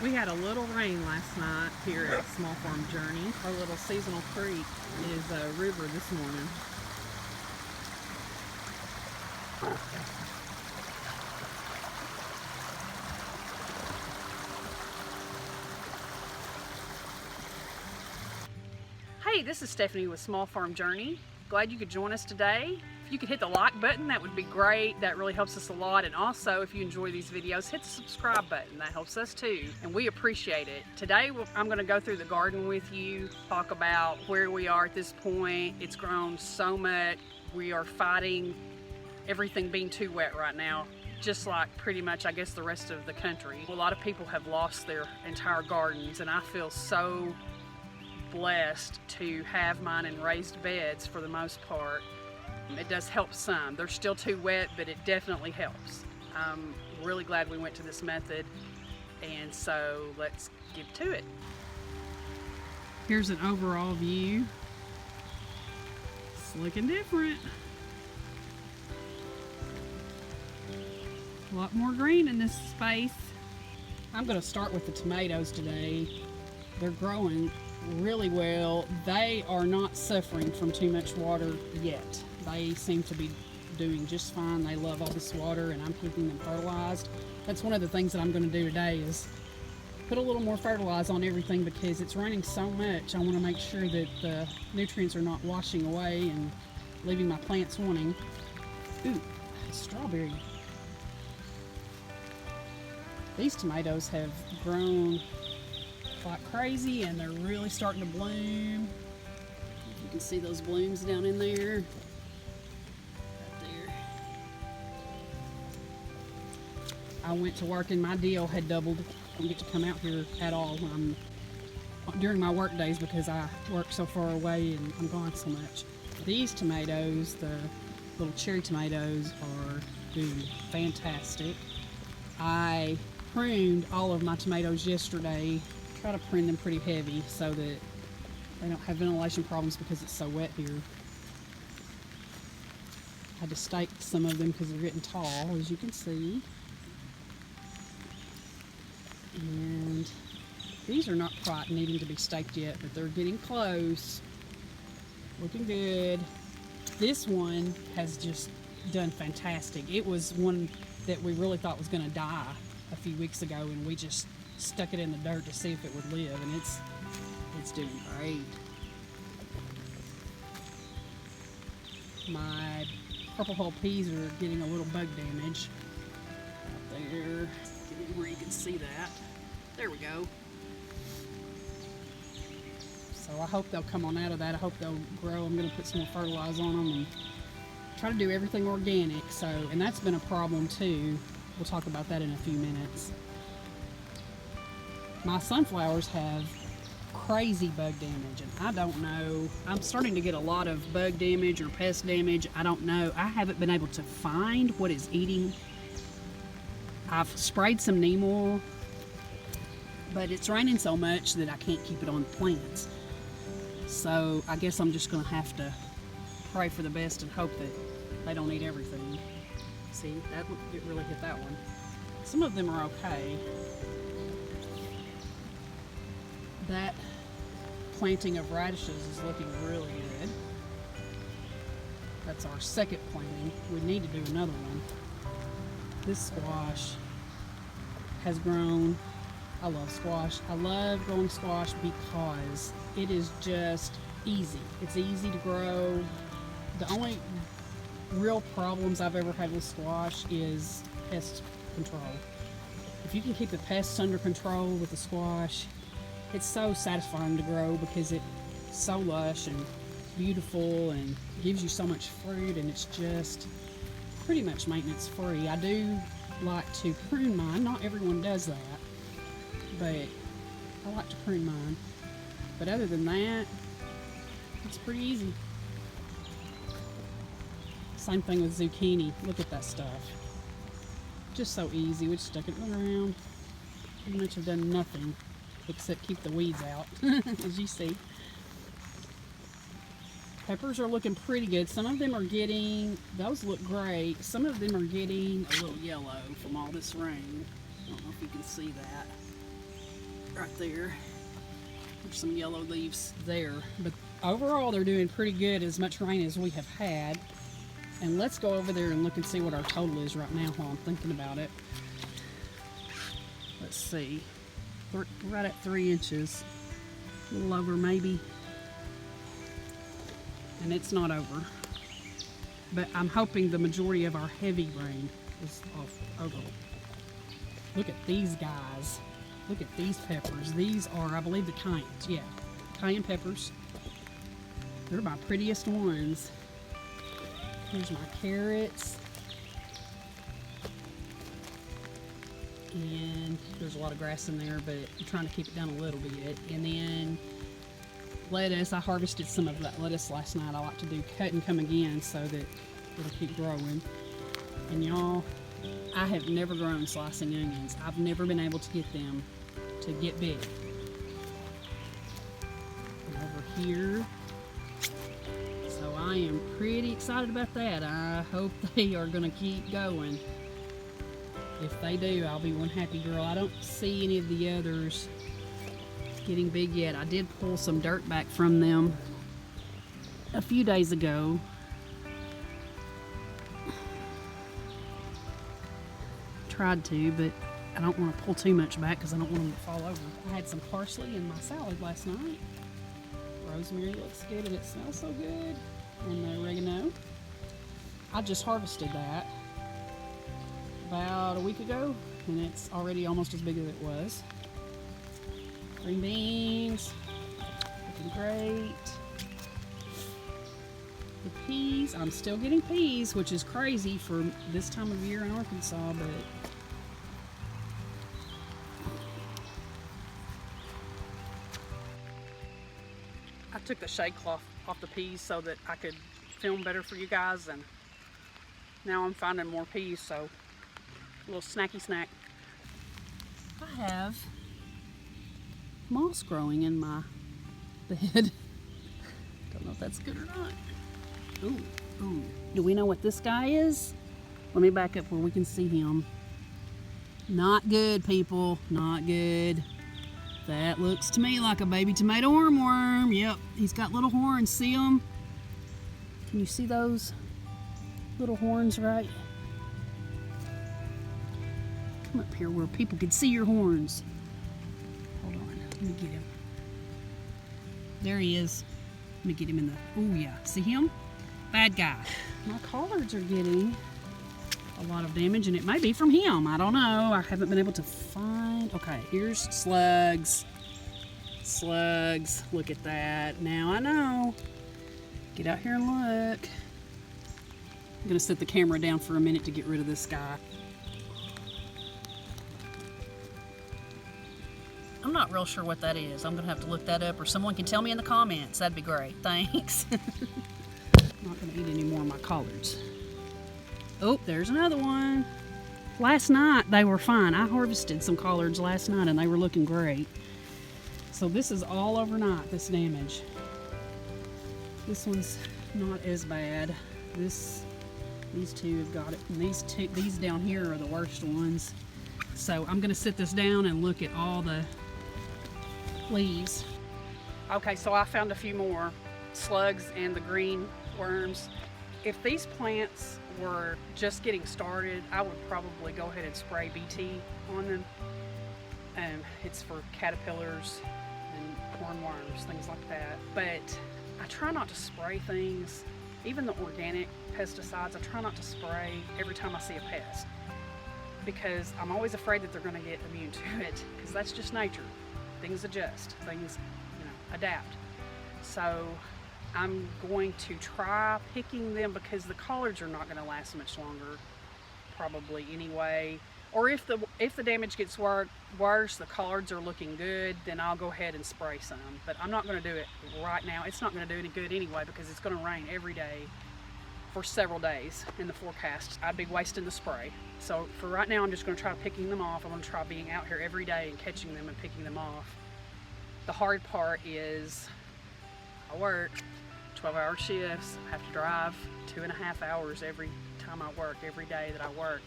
We had a little rain last night here at Small Farm Journey. Our little seasonal creek is a river this morning. Hey, this is Stephanie with Small Farm Journey. Glad you could join us today. If you could hit the like button, that would be great. That really helps us a lot. And also, if you enjoy these videos, hit the subscribe button. That helps us too, and we appreciate it. Today, I'm going to go through the garden with you, talk about where we are at this point. It's grown so much. We are fighting everything being too wet right now, just like pretty much, I guess, the rest of the country. A lot of people have lost their entire gardens, and I feel so blessed to have mine in raised beds for the most part. It does help some. They're still too wet, but it definitely helps. I'm really glad we went to this method, and so let's get to it. Here's an overall view. It's looking different. A lot more green in this space. I'm going to start with the tomatoes today. They're growing really well. They are not suffering from too much water yet. They seem to be doing just fine. They love all this water, and I'm keeping them fertilized. That's one of the things that I'm going to do today is put a little more fertilizer on everything because it's raining so much. I want to make sure that the nutrients are not washing away and leaving my plants wanting. Ooh, strawberry. These tomatoes have grown like crazy, and they're really starting to bloom. You can see those blooms down in there. Right there. I went to work and my deal had doubled. I don't get to come out here at all during my work days because I work so far away and I'm gone so much. These tomatoes, the little cherry tomatoes, are doing fantastic. I pruned all of my tomatoes yesterday. Try to prune them pretty heavy so that they don't have ventilation problems because it's so wet here. I had to stake some of them because they're getting tall, as you can see. And these are not quite needing to be staked yet, but they're getting close. Looking good. This one has just done fantastic. It was one that we really thought was going to die a few weeks ago, and we just stuck it in the dirt to see if it would live, and it's doing great. My purple hull peas are getting a little bug damage out there. Get where you can see that. There we go. So I hope they'll come on out of that. I hope they'll grow. I'm going to put some more fertilizer on them and try to do everything organic. So, and that's been a problem too. We'll talk about that in a few minutes. My sunflowers have crazy bug damage, and I don't know. I'm starting to get a lot of bug damage or pest damage. I don't know. I haven't been able to find what is eating. I've sprayed some neem oil, but it's raining so much that I can't keep it on the plants. So I guess I'm just going to have to pray for the best and hope that they don't eat everything. See, it really hit that one. Some of them are okay. That planting of radishes is looking really good. That's our second planting. We need to do another one. This squash has grown. I love squash. I love growing squash because it is just easy. It's easy to grow. The only real problems I've ever had with squash is pest control. If you can keep the pests under control with the squash, it's so satisfying to grow because it's so lush and beautiful and gives you so much fruit, and it's just pretty much maintenance free. I do like to prune mine. Not everyone does that, but I like to prune mine. But other than that, it's pretty easy. Same thing with zucchini. Look at that stuff. Just so easy. We just stuck it around. Pretty much have done nothing except keep the weeds out, as you see. Peppers are looking pretty good. Some of them are getting, those look great. Some of them are getting a little yellow from all this rain. I don't know if you can see that. right there. There's some yellow leaves there. But overall, they're doing pretty good, as much rain as we have had. And let's go over there and look and see what our total is right now while I'm thinking about it. Let's see. We're right at 3 inches. A little over maybe. And it's not over. But I'm hoping the majority of our heavy rain is over. Look at these guys. Look at these peppers. These are, I believe, the cayennes. Yeah, cayenne peppers. They're my prettiest ones. Here's my carrots. And there's a lot of grass in there, but I'm trying to keep it down a little bit. And then lettuce. I harvested some of that lettuce last night. I like to do cut and come again so that it'll keep growing. And y'all, I have never grown slicing onions. I've never been able to get them to get big. And over here, so I am pretty excited about that. I hope they are going to keep going. If they do, I'll be one happy girl. I don't see any of the others getting big yet. I did pull some dirt back from them a few days ago. Tried to, but I don't want to pull too much back because I don't want them to fall over. I had some parsley in my salad last night. Rosemary looks good and it smells so good. And the oregano. I just harvested that about a week ago and it's already almost as big as it was. Green beans, looking great. The peas, I'm still getting peas, which is crazy for this time of year in Arkansas, but I took the shade cloth off the peas so that I could film better for you guys, and now I'm finding more peas, so a little snacky snack. I have moss growing in my bed. Don't know if that's good or not. Ooh, ooh. Do we know what this guy is? Let me back up where we can see him. Not good, people. Not good. That looks to me like a baby tomato hornworm. Yep, he's got little horns. See them? Can you see those little horns right? Come up here where people can see your horns. Hold on, let me get him. There he is. Let me get him in the, oh yeah, see him? Bad guy. My collards are getting a lot of damage and it may be from him. I don't know. I haven't been able to find, okay, here's slugs. Slugs, look at that. Now I know. Get out here and look. I'm gonna set the camera down for a minute to get rid of this guy. I'm not real sure what that is. I'm gonna have to look that up, or someone can tell me in the comments. That'd be great. Thanks. I'm not gonna eat any more of my collards. Oh, there's another one. Last night they were fine. I harvested some collards last night and they were looking great. So this is all overnight, this damage. This one's not as bad. These two have got it. And these down here are the worst ones. So I'm gonna sit this down and look at all the leaves. Okay, so I found a few more slugs and the green worms. If these plants were just getting started, I would probably go ahead and spray BT on them. It's for caterpillars and hornworms, things like that. But I try not to spray things, even the organic pesticides, I try not to spray every time I see a pest, because I'm always afraid that they're going to get immune to it, because that's just nature. Things adjust, things, adapt. So I'm going to try picking them, because the collards are not going to last much longer, probably anyway. Or if the damage gets worse, the collards are looking good, then I'll go ahead and spray some. But I'm not going to do it right now. It's not going to do any good anyway, because it's going to rain every day for several days in the forecast. I'd be wasting the spray. So for right now, I'm just going to try picking them off. I'm going to try being out here every day and catching them and picking them off. The hard part is I work 12-hour shifts. I have to drive 2.5 hours every time I work. Every day that I work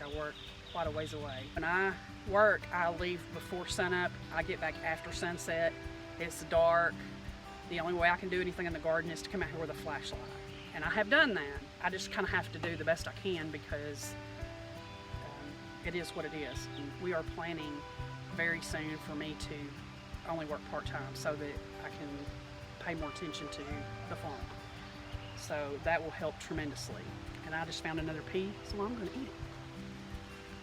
quite a ways away. When I work, I leave before sunup. I get back after sunset. It's dark. The only way I can do anything in the garden is to come out here with a flashlight. And I have done that. I just kind of have to do the best I can because it is what it is. And we are planning very soon for me to only work part-time so that I can pay more attention to the farm. So that will help tremendously. And I just found another pea, so I'm going to eat it.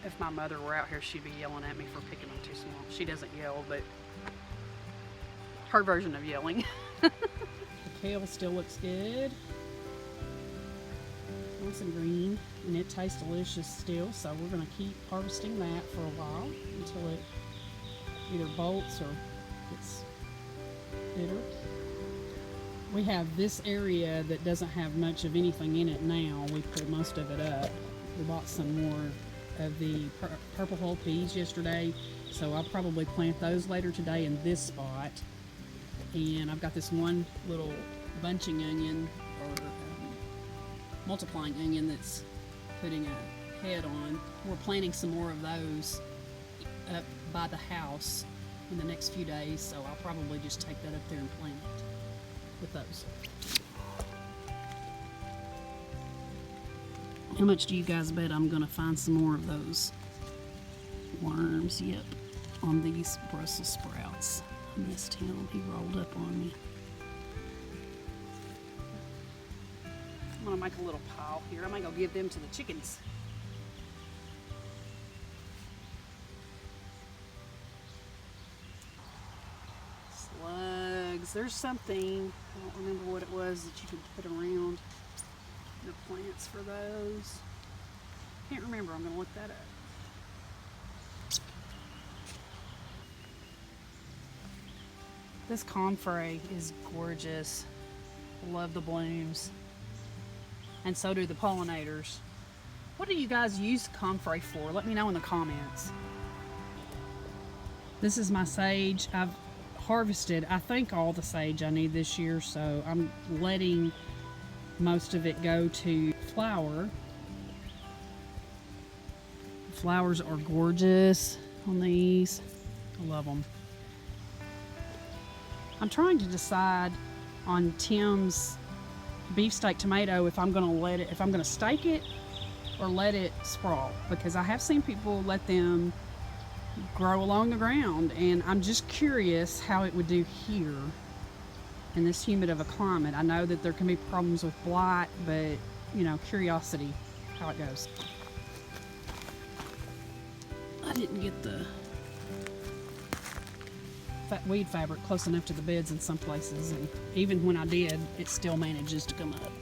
If my mother were out here, she'd be yelling at me for picking them too small. She doesn't yell, but her version of yelling. The kale still looks good. Nice and green, and it tastes delicious still, so we're going to keep harvesting that for a while until it either bolts or gets bitter. We have this area that doesn't have much of anything in it now. We pulled most of it up. We bought some more of the purple hull peas yesterday, so I'll probably plant those later today in this spot. And I've got this one little bunching onion or multiplying onion that's putting a head on. We're planting some more of those up by the house in the next few days, so I'll probably just take that up there and plant it with those. How much do you guys bet I'm gonna find some more of those worms? Yep, on these Brussels sprouts. I missed him, he rolled up on me. I'm gonna make a little pile here. I might go give them to the chickens. Slugs. There's something, I don't remember what it was, that you could put around the plants for those. Can't remember, I'm gonna look that up. This comfrey is gorgeous. Love the blooms. And so do the pollinators. What do you guys use comfrey for? Let me know in the comments. This is my sage. I've harvested, I think, all the sage I need this year, so I'm letting most of it go to flower. The flowers are gorgeous on these. I love them. I'm trying to decide on Tim's beefsteak tomato if I'm gonna stake it or let it sprawl, because I have seen people let them grow along the ground, and I'm just curious how it would do here in this humid of a climate. I know that there can be problems with blight, but you know, curiosity how it goes. I didn't get the weed fabric close enough to the beds in some places, and even when I did, it still manages to come up.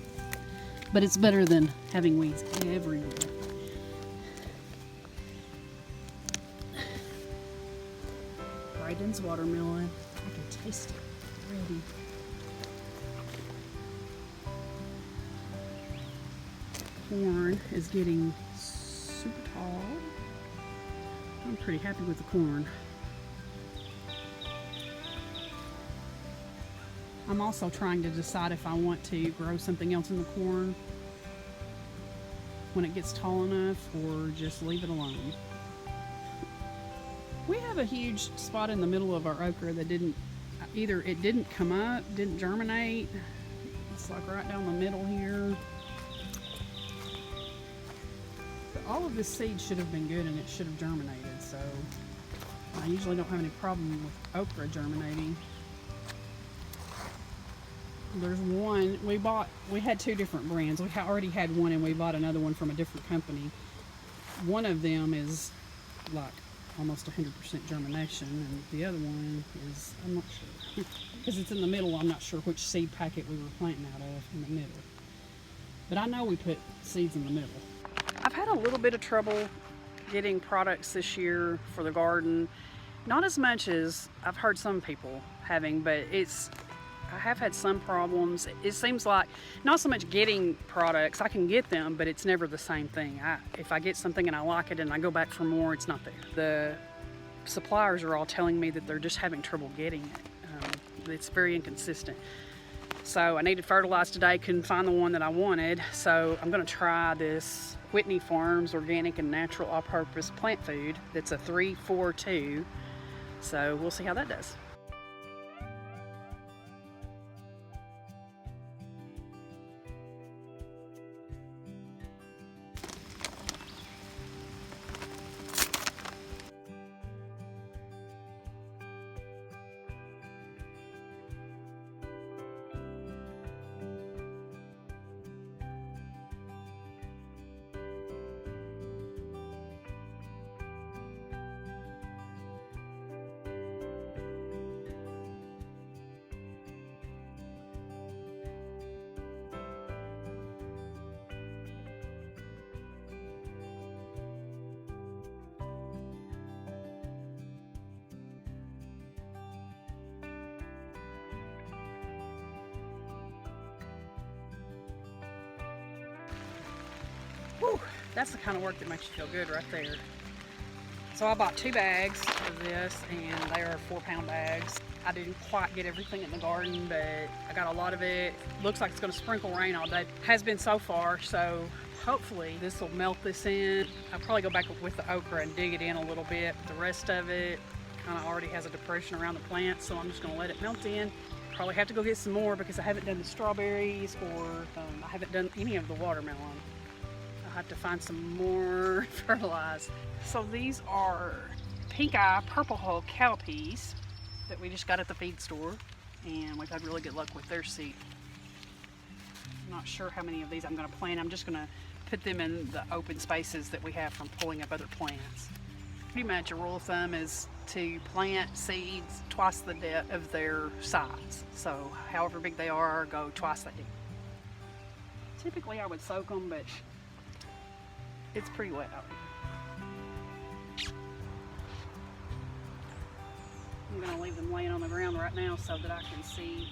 But it's better than having weeds everywhere. Braden's watermelon. I can taste it already. Corn is getting super tall. I'm pretty happy with the corn. I'm also trying to decide if I want to grow something else in the corn when it gets tall enough, or just leave it alone. We have a huge spot in the middle of our okra that didn't come up, didn't germinate. It's like right down the middle here. But all of this seed should have been good and it should have germinated, so I usually don't have any problem with okra germinating. There's one we had two different brands. We already had one and we bought another one from a different company. One of them is like almost 100% germination, and the other one is, I'm not sure, because it's in the middle. I'm not sure which seed packet we were planting out of in the middle, but I know we put seeds in the middle. I've had a little bit of trouble getting products this year for the garden, not as much as I've heard some people having, but I have had some problems. It seems like not so much getting products, I can get them, but it's never the same thing. If I get something and I like it and I go back for more, it's not there. The suppliers are all telling me that they're just having trouble getting it. It's very inconsistent. So I needed fertilizer today, couldn't find the one that I wanted, so I'm gonna try this Whitney Farms Organic and Natural All-Purpose Plant Food. That's a 3-4-2. So we'll see how that does. Whew, that's the kind of work that makes you feel good right there. So I bought 2 bags of this, and they are 4-pound bags. I didn't quite get everything in the garden, but I got a lot of it. Looks like it's going to sprinkle rain all day. Has been so far, so hopefully this will melt this in. I'll probably go back with the okra and dig it in a little bit. But the rest of it kind of already has a depression around the plant, so I'm just going to let it melt in. Probably have to go get some more because I haven't done the strawberries, or I haven't done any of the watermelon. I'll have to find some more fertilize. So these are pink eye purple hull cowpeas that we just got at the feed store, and we've had really good luck with their seed. I'm not sure how many of these I'm going to plant. I'm just going to put them in the open spaces that we have from pulling up other plants. Pretty much a rule of thumb is to plant seeds twice the depth of their size. So however big they are, go twice that deep. Typically I would soak them, but it's pretty wet out here. I'm going to leave them laying on the ground right now so that I can see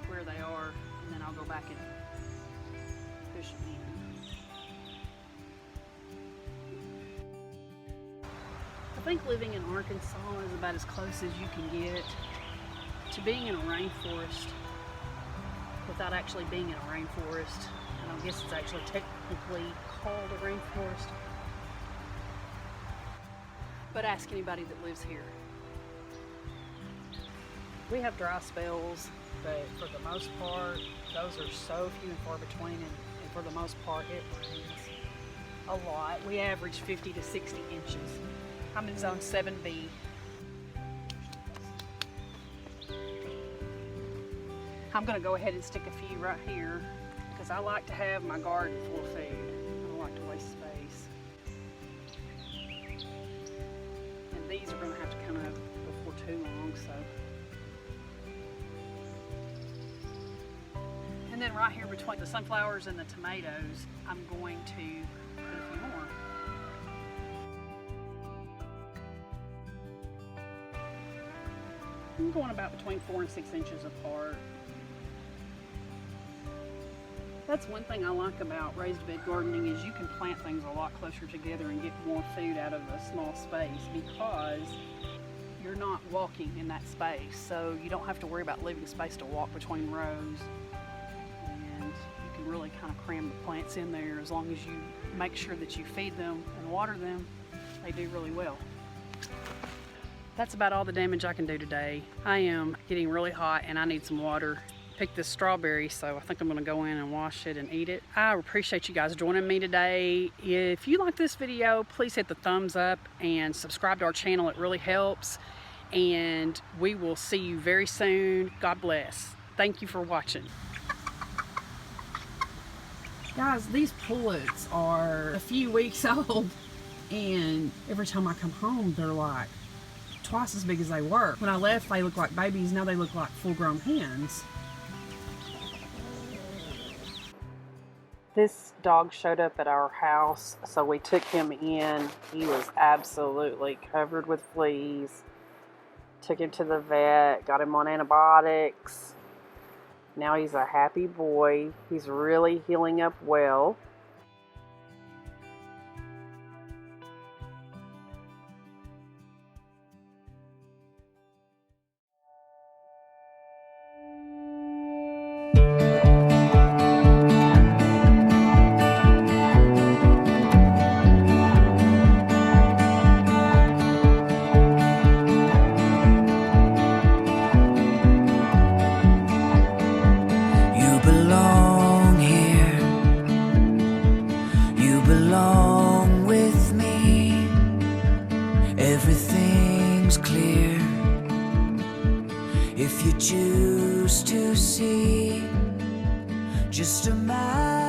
where they are, and then I'll go back and push them in. I think living in Arkansas is about as close as you can get to being in a rainforest without actually being in a rainforest. And I guess it's actually technically called a rainforest. But ask anybody that lives here. We have dry spells, but for the most part, those are so few and far between, and for the most part, it rains a lot. We average 50 to 60 inches. I'm in zone 7B. I'm going to go ahead and stick a few right here because I like to have my garden full of food. I don't like to waste space. And these are going to have to come up before too long, so. And then right here between the sunflowers and the tomatoes, I'm going to put a few more. I'm going about between 4 and 6 inches apart. That's one thing I like about raised bed gardening is you can plant things a lot closer together and get more food out of a small space because you're not walking in that space. So you don't have to worry about leaving space to walk between rows. And you can really kind of cram the plants in there as long as you make sure that you feed them and water them. They do really well. That's about all the damage I can do today. I am getting really hot and I need some water. Picked this strawberry, so I think I'm going to go in and wash it and eat it. I appreciate you guys joining me today. If you like this video, please hit the thumbs up and subscribe to our channel. It really helps. And we will see you very soon. God bless. Thank you for watching. Guys, these pullets are a few weeks old, and every time I come home, they're like twice as big as they were. When I left, they looked like babies. Now they look like full-grown hens. This dog showed up at our house, so we took him in. He was absolutely covered with fleas. Took him to the vet, got him on antibiotics. Now he's a happy boy. He's really healing up well. clear if you choose to see. Just a matter